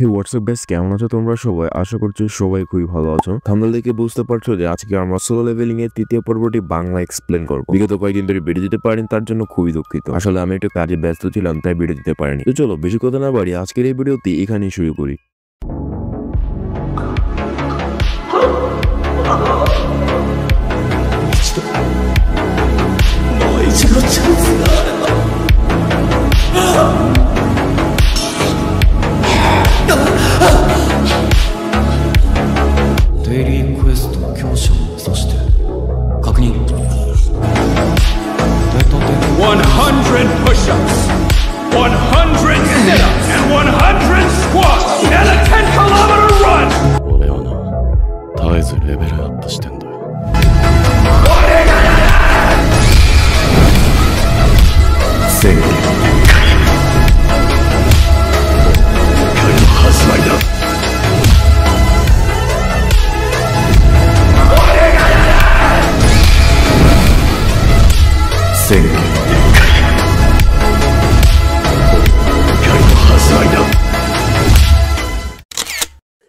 হে WhatsApp guys, কেমন আছো তোমরা সবাই? আশা করছি সবাই খুবই ভালো আছো। থাম্বনেল দেখে বুঝতে পারছো যে আজকে আমরা সোলো লেভেলিং এর তৃতীয় পর্বটি বাংলা এক্সপ্লেন করব। বিগত কয়েকদিন ধরে ভিডিও দিতে পারিনি, তার জন্য খুবই দুঃখিত। আসলে আমি একটু কাজে ব্যস্ত ছিলাম, তাই ভিডিও দিতে পারিনি। তো চলো বেশি কথা না বাড়ি আজকের এই ভিডিওটি এখানেই শুরু করি। push-ups, 100 sit-ups, and 100 squats, and a 10-kilometer run! 俺はな、絶えずレベルアップしてんだよ。宣言回の始まりだ。宣言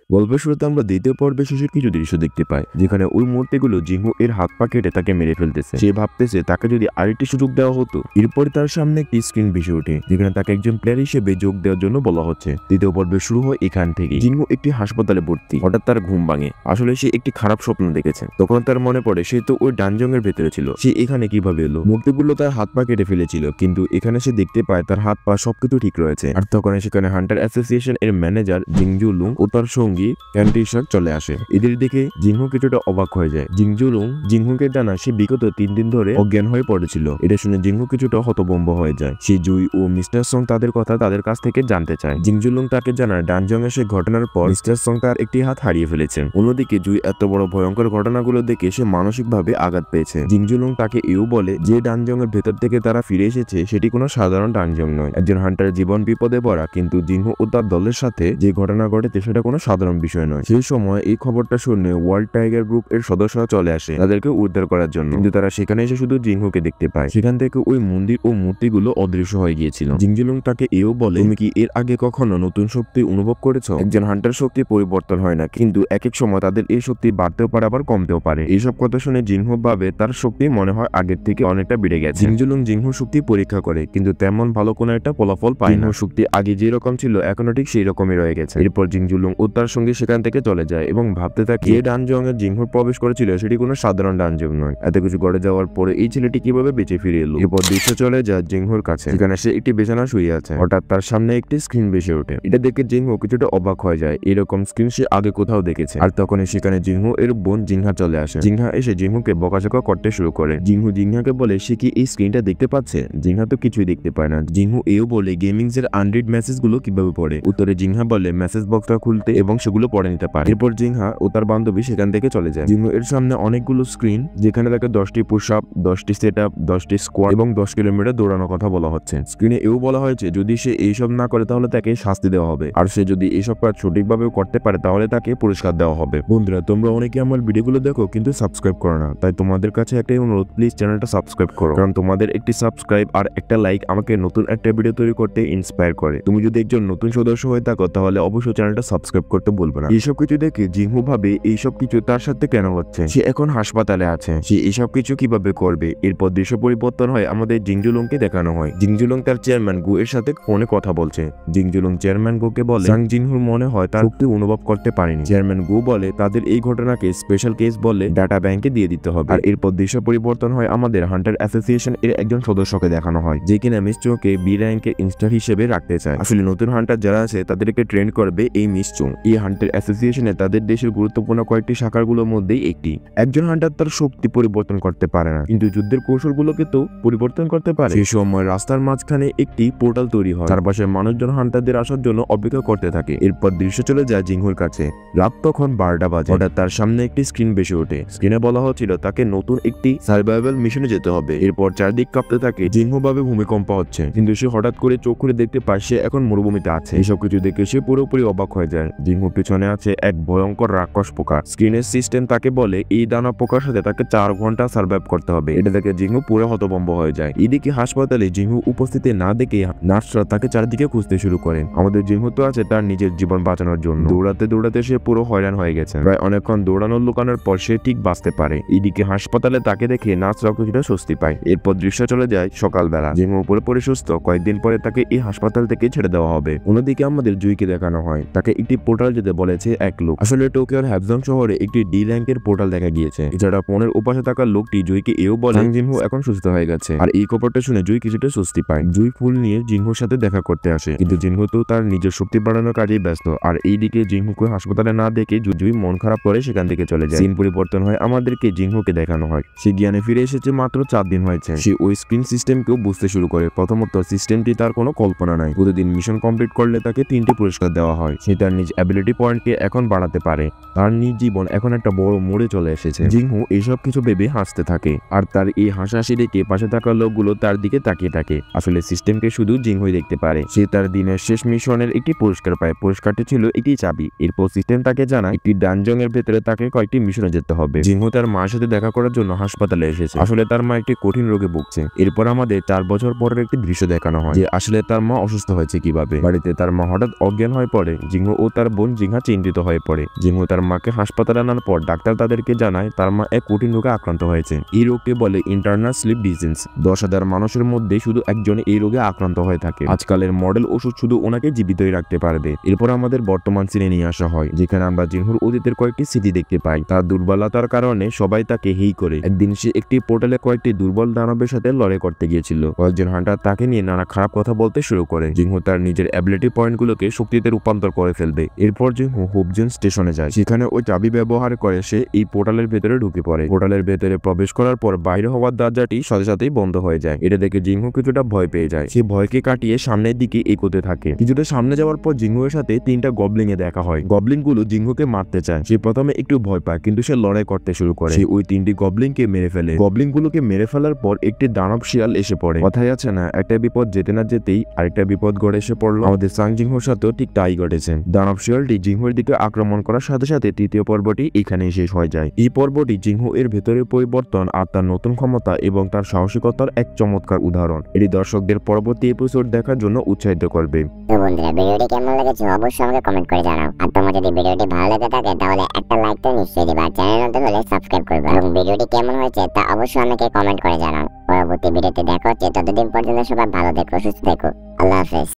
গল্পের শুরুতে আমরা দ্বিতীয় পর্বে শেষের কিছু দৃশ্য দেখতে পাই, যেখানে ওই মূর্তিগুলো জিংহু এর হাত পা কেটে তাকে মেরে ফেলতেছে। সে ভাবতেছে তাকে যদি আরেকটি সুযোগ দেওয়া হতো। এরপরে তার সামনে একটি স্ক্রিন ভেসে ওঠে, যেখানে তাকে একজন প্লেয়ার হিসেবে যোগ দেওয়ার জন্য বলা হচ্ছে। দ্বিতীয় পর্বে শুরু হয় এখান থেকে। জিংহু একটি হাসপাতালে ভর্তি। হঠাৎ তার ঘুম ভাঙে। আসলে সে একটি খারাপ স্বপ্ন দেখেছে। তখন তার মনে পড়ে সে তো ওই ডানজং এর ভেতরে ছিল। সে এখানে কিভাবে এলো? মূর্তিগুলো তার হাত পা কেটে ফেলেছিল, কিন্তু এখানে সে দেখতে পায় তার হাত পা সবকিছু ঠিক রয়েছে। আর তখন সেখানে হান্টার অ্যাসোসিয়েশন এর ম্যানেজার জিংজু লুং ও তার সঙ্গী ক্যান্টিশাক চলে আসে। এদের দেখে জিংহু কিছুটা অবাক হয়ে যায়। জিংজু লুং জিংহুকে জানা সে বিগত 3 দিন ধরে অজ্ঞান হয়ে পড়েছিল। এটা শুনে জিংহু কিছুটা হতভম্ব হয়ে যায়। সে জুই ও মিস্টার সং তাদের কথা তাদের কাছ থেকে জানতে চায়। জিংজু লুং তাকে জানায় ডানজং এর সেই ঘটনার পর মিস্টার সং তার একটি হাত হারিয়ে ফেলেছেন। অন্যদিকে জুই এত বড় ভয়ঙ্কর ঘটনাগুলো দেখে সে মানসিকভাবে আঘাত পেয়েছে। জিংজু লুং তাকে এও বলে যে ডানজং এর ভেতর থেকে তারা ফিরে এসেছে সেটি কোনো সাধারণ ডানজং নয়। একজন হান্টারের জীবন বিপদে পড়া, কিন্তু জিংহু ও তার দলের সাথে যে ঘটনা ঘটেছে সেটা কোনো সাধারণ বিষয় নয়। সেই সময় এই খবরটা শুনে ওয়ার্ল্ড টাইগার গ্রুপ এর সদস্যরা চলে আসে তাদেরকে উদ্ধার করার জন্য, কিন্তু তারা সেখানে এসে শুধু জিংহুকে দেখতে পায়। সেখান থেকে ওই মন্দির ও মূর্তিগুলো অদৃশ্য হয়ে গিয়েছিল। জিংজুলুং তাকে এও বলে, তুমি কি এর আগে কখনো নতুন শক্তি অনুভব করেছো? একজন হান্টার শক্তি পরিবর্তন হয় না, কিন্তু এক এক সময় তাদের এই শক্তি বাড়তেও পারে আবার কমতেও পারে। এইসব কথা শুনে জিংহু ভাবে তার শক্তি মনে হয় আগের থেকে অনেকটা বেড়ে গেছে। জিংজুলুং জিংহুর শক্তি পরীক্ষা করে, কিন্তু তেমন ভালো কোনো একটা ফলাফল পায় না। শক্তি আগে যেরকম ছিল এখনো ঠিক সেই রকমই রয়ে গেছে। এরপর জিংজুলুং ও তার সঙ্গে সেখান থেকে চলে যায় এবং ভাবতে থাকে যে ডানজং এর জিংহুর প্রবেশ করেছিল সেটি কোনো সাধারণ ডানজং নয়। এত কিছু ঘটে যাওয়ার পরে এই ছেলেটি কিভাবে বেঁচে ফিরে এলো? এরপর দৃশ্য চলে যায় জিংহুর কাছে, যেখানে সে একটি বিছানা শুয়ে আছে। হঠাৎ তার সামনে একটি স্ক্রিন ভেসে ওঠে। এটা দেখে জিংহু কিছুটা অবাক হয়ে যায়। এরকম স্ক্রিন সে আগে কোথাও দেখেছে। আর তখনই সেখানে জিংহু এর বোন জিংহা চলে আসে। জিংহা এসে জিংহুকে বকাঝকা করতে শুরু করে। জিংহু জিংহাকে বলে সে কি এই স্ক্রিনটা দেখতে পাচ্ছে? জিংহা তো কিছুই দেখতে পায় না। জিংহু এও বলে গেমিংস এর আনরিড মেসেজ গুলো কিভাবে পড়ে। উত্তরে জিংহা বলে মেসেজ বক্সটা খুলতে এবং সেগুলো পড়ে নিতে পারে। এরপর জিংহা ও তার বান্ধবী সেখান থেকে চলে যায়। জিংহু এর সামনে অনেকগুলো স্ক্রিন, যেখানে তাকে 10টি পুশ আপ, 10টি সেট আপ, 10টি স্কোয়াট এবং 10 কিলোমিটার দৌড়ানোর কথা বলা হচ্ছে। স্ক্রিনে এও বলা হয়েছে যদি সে এইসব না করে তাহলে তাকে শাস্তি দেওয়া হবে, আর সে যদি এইসব কাজ সঠিকভাবে করতে পারে তাহলে তাকে পুরস্কার দেওয়া হবে। বন্ধুরা, তোমরা অনেকে আমার ভিডিওগুলো দেখো কিন্তু সাবস্ক্রাইব করো না, তাই তোমাদের কাছে একটাই অনুরোধ, প্লিজ চ্যানেলটা সাবস্ক্রাইব করো, কারণ তোমাদের একটি সাবস্ক্রাইব আর একটা লাইক আমাকে নতুন একটা ভিডিও তৈরি করতে ইন্সপায়ার করে। তুমি যদি একজন নতুন সদস্য হয়ে থাকো তাহলে অবশ্যই চ্যানেলটা সাবস্ক্রাইব করতে বলবে না। এইসব কিছু দেখে জিংহু ভাবে এইসব কিছু তার সাথে কেন হচ্ছে? সে এখন হাসপাতালে আছে, সে এসব কিছু কিভাবে করবে? এরপর দৃশ্য পরিবর্তন হয়, আমাদের জিংজুলুংকে দেখানো হয়। জিংজুলুং তার চেয়ারম্যান গু এর সাথে ফোনে কথা বলছে। জিংজুলুং চেয়ারম্যান গুকে বলে জাং জিনহুর মনে হয় তার শক্তি অনুভব করতে পারেনি। চেয়ারম্যান গু বলে তাদের এই ঘটনাকে স্পেশাল কেস বলে ডাটা ব্যাংকে দিয়ে দিতে হবে। আর এরপর দৃশ্য পরিবর্তন হয়, আমাদের হান্টার অ্যাসোসিয়েশন এর একজন সদস্যকে দেখানো হয়, যে কিনা মিসচুংকে বি র্যাঙ্কের ইনস্টার হিসেবে রাখতে চায়। আসলে নতুন হান্টার যারা আছে তাদেরকে ট্রেন করবে এই মিসচুং। এই হান্টার অ্যাসোসিয়েশনে তাদের দেশের গুরুত্বপূর্ণ কয়েকটি শাখাগুলোর মধ্যেই একটি। একজন হান্টার তার শক্তি পরিবর্তন করতে পারে না, কিন্তু যুদ্ধের কৌশলগুলোকে তো পরিবর্তন করতে পারে। সেই সময় রাস্তার মাঝখানে একটি পোর্টাল তৈরি হয়, চারপাশে মানুষজন হান্টারদের আসার জন্য অপেক্ষা করতে থাকে। এরপর দৃশ্য চলে যায় জিংহুর কাছে। রাত তখন 12টা বাজে। হঠাৎ তার সামনে একটি স্ক্রিন ভেসে ওঠে। স্ক্রিনে বলা হচ্ছিল তাকে নতুন একটি সার্ভাইভাল মিশনে যেতে হবে। এরপর চারদিক কাঁপতে থাকে। জিংহু ভাবে ভূমিকম্প হচ্ছে, কিন্তু সে হঠাৎ করে চোখ খুলে দেখতে পায় সে এখন মরুভূমিতে আছে। এসব কিছু দেখে সে পুরোপুরি অবাক হয়ে যায়। জিংহু পেছনে আছে এক ভয়ঙ্কর রাক্ষস পোকা। স্ক্রিনের সিস্টেম তাকে বলে এই দানব পোকার সাথে তাকে 4 ঘন্টা সার্ভাইভ করতে হবে। এটা দেখে জিংহু পুরো হতভম্ব হয়ে যায়। এদিকে হাসপাতালে জিংহু উপস্থিতি না দেখে নার্সরা তাকে চারদিকে খুঁজতে শুরু করেন। আমাদের জিংহু তো আছে তার নিজের জীবন বাঁচানোর জন্য। দৌড়াতে দৌড়াতে সে পুরো হয়রান হয়ে গেছে। প্রায় অনেকক্ষণ দৌড়ানোর লুকানোর পর সে ঠিক বাঁচতে পারে। এদিকে হাসপাতালে তাকে দেখে নার্সরাও কিছুটা স্বস্তি পায়। এরপর দৃশ্য চলে যায় সকালবেলা। জিংহু পুরোপুরি সুস্থ। কয়েকদিন পরে তাকে এই হাসপাতাল থেকে ছেড়ে দেওয়া হবে। অন্যদিকে আমাদের জুইকে দেখানো হয় তাকে একটি পোর্টাল যেতে বলেছে এক লোক। আসলে টোকিওর হ্যাবজং শহরে একটি ডি র্যাঙ্কের পোর্টাল দেখা গিয়েছে। এছাড়া ফোনের উপাশে থাকা লোকটি জুইকে এও বলে জিংহু এখন সুস্থ হয়ে গেছে। আর এই খবরটা শুনে জুই কিছুটা স্বস্তি পায়। জুই ফুল নিয়ে জিংহুর সাথে দেখা করতে আসে, কিন্তু জিংহু তো তার নিজের শক্তি বাড়ানোর কাজেই ব্যস্ত। আর এইদিকে জিংহুকে হাসপাতালে না দেখে জুই মন খারাপ করে সেখান থেকে চলে যায়। সিন পরিবর্তন হয়, আমাদেরকে জিংহুকে দেখানো হয় সে জ্ঞানে ফিরে এসেছে মাত্র 4 দিন হয়েছে। সে ওই স্ক্রিন সিস্টেমকেও বুঝতে শুরু করে। প্রথমত সিস্টেমটি তার কোনো কল্পনা নাই। প্রতিদিন মিশন কমপ্লিট করলে তাকে 3টি পুরস্কার দেওয়া হয়। সে তার নিজ অ্যাবিলিটি পয়েন্টকে এখন বাড়াতে পারে। তার নিজ জীবন এখন একটা বড় মোড়ে চলে এসেছে। জিংহু এইসব কিছু ভেবে হাসতে থাকে, আর তার এই হাসাহাসি দেখে পাশে থাকা লোকগুলো তার দিকে তাকিয়ে থাকে। আসলে সিস্টেমকে শুধু জিংহুই দেখতে পারে। সে তার দিনের শেষ মিশনের একটি পুরস্কার পায়। পুরস্কারটি ছিল একটি চাবি। এরপর সিস্টেম তাকে জানায় একটি ডানজং এর ভেতরে তাকে কয়েকটি মিশনে যেতে হবে। জিংহু তার মার সাথে দেখা করার জন্য হাসপাতালে এসেছে। আসলে তার মা একটি কঠিন রোগে ভুগছে। এরপর আমাদের 4 বছর পরের একটি দৃশ্য দেখানো হয় যে আসলে তার মা অসুস্থ হয়েছে কিভাবে। বাড়িতে তার মা হঠাৎ অজ্ঞান হয়ে পড়ে। জিংহু ও তার বোন জিংহা চিন্তিত হয়ে পড়ে। জিংহু তার মাকে হাসপাতালে আনার পর ডাক্তার তাদেরকে জানায় তার মা এক কঠিন রোগে আক্রান্ত হয়েছে। এই রোগকে বলে ইন্টারনাল স্লিপ ডিজিজ। 10,000 মানুষের মধ্যে শুধু একজন এই রোগে আক্রান্ত হয়ে থাকে। আজকালের মডেল ওষুধ শুধু ওনাকে জীবিতই রাখতে পারবে। এরপর আমাদের বর্তমান সিনে নিয়ে আসা হয়, যেখানে আমরা জিংহুর অতীতের কয়েকটি স্মৃতি দেখতে পাই। তার দুর্বলতার কারণে সবাই তাকে হেই করে। একদিন সে একটি পোর্টালে কয়েকটি দুর্বল দানবের সাথে লড়াই করতে গিয়েছিল। কয়েকজন হান্টার তাকে নিয়ে নানা খারাপ কথা বলতে শুরু করে। জিংহু তার নিজের অ্যাবিলিটি পয়েন্টগুলোকে শক্তিতে রূপান্তর করে ফেলবে। এরপর জিংহু হোপজেন স্টেশনে যায়। সেখানে ওই চাবি ব্যবহার করে সে এই পোর্টালের ভেতরে ঢুকে পড়ে। পোর্টালের ভেতরে প্রবেশ করার পর বাইরে হওয়ার দরজাটি সাথে সাথেই বন্ধ হয়ে যায়। এটা দেখে জিংহু কিছুটা ভয় পেয়ে যায়। সে ভয়কে কাটিয়ে সামনের দিকে এগোতে থাকে। কিছুটা সামনে যাওয়ার পর জিংহুর সাথে 3টা গবলিং এ দেখা হয়। গবলিং গুলো জিংহুকে মারতে চায়। সে প্রথমে একটু ভয় পায়, কিন্তু সে লড়াই করতে শুরু করে। সে ওই 3টি গবলিংকে মেরে ফেলে। গবলিং গুলোকে মেরে ফেলার পর একটি দানব শিয়াল এসে পড়ে। কথাই আছে না, একটা বিপদ যেতে না যেতেই আরেকটা বিপদ গড়ে এসে পড়লো। আমাদের সাং জিংহুর সাথেও ঠিক তাই ঘটেছে। দানব শিয়ালটি জিংহুর দিকে আক্রমণ করার সাথে সাথে 3য় পর্বটি এখানেই শেষ হয়ে যায়। এই পর্বটি জিংহু এর ভেতরের পরিবর্তন আর তার নতুন ক্ষমতা এবং তার সাহসিকতার এক চমৎকার উদাহরণ। এটি দর্শকদের পরবর্তী এপিসোড দেখার জন্য উৎসাহিত করবে। তো বন্ধুরা, ভিডিওটি কেমন লেগেছে অবশ্যই আমাকে কমেন্ট করে জানাও। আর তোমার যদি ভিডিওটি ভালো লেগে থাকে তাহলে একটা লাইক তো নিশ্চয়ই দিবা। চ্যানেল নতুন হলে সাবস্ক্রাইব করবে এবং ভিডিওটি কেমন হয়েছে তা অবশ্যই আমাকে কমেন্ট করে জানাও। পরবর্তী ভিডিওতে দেখা হচ্ছে। ততদিন পর্যন্ত সবাই ভালো থেকো, সুস্থ থেকো। আল্লাহ হাফেজ।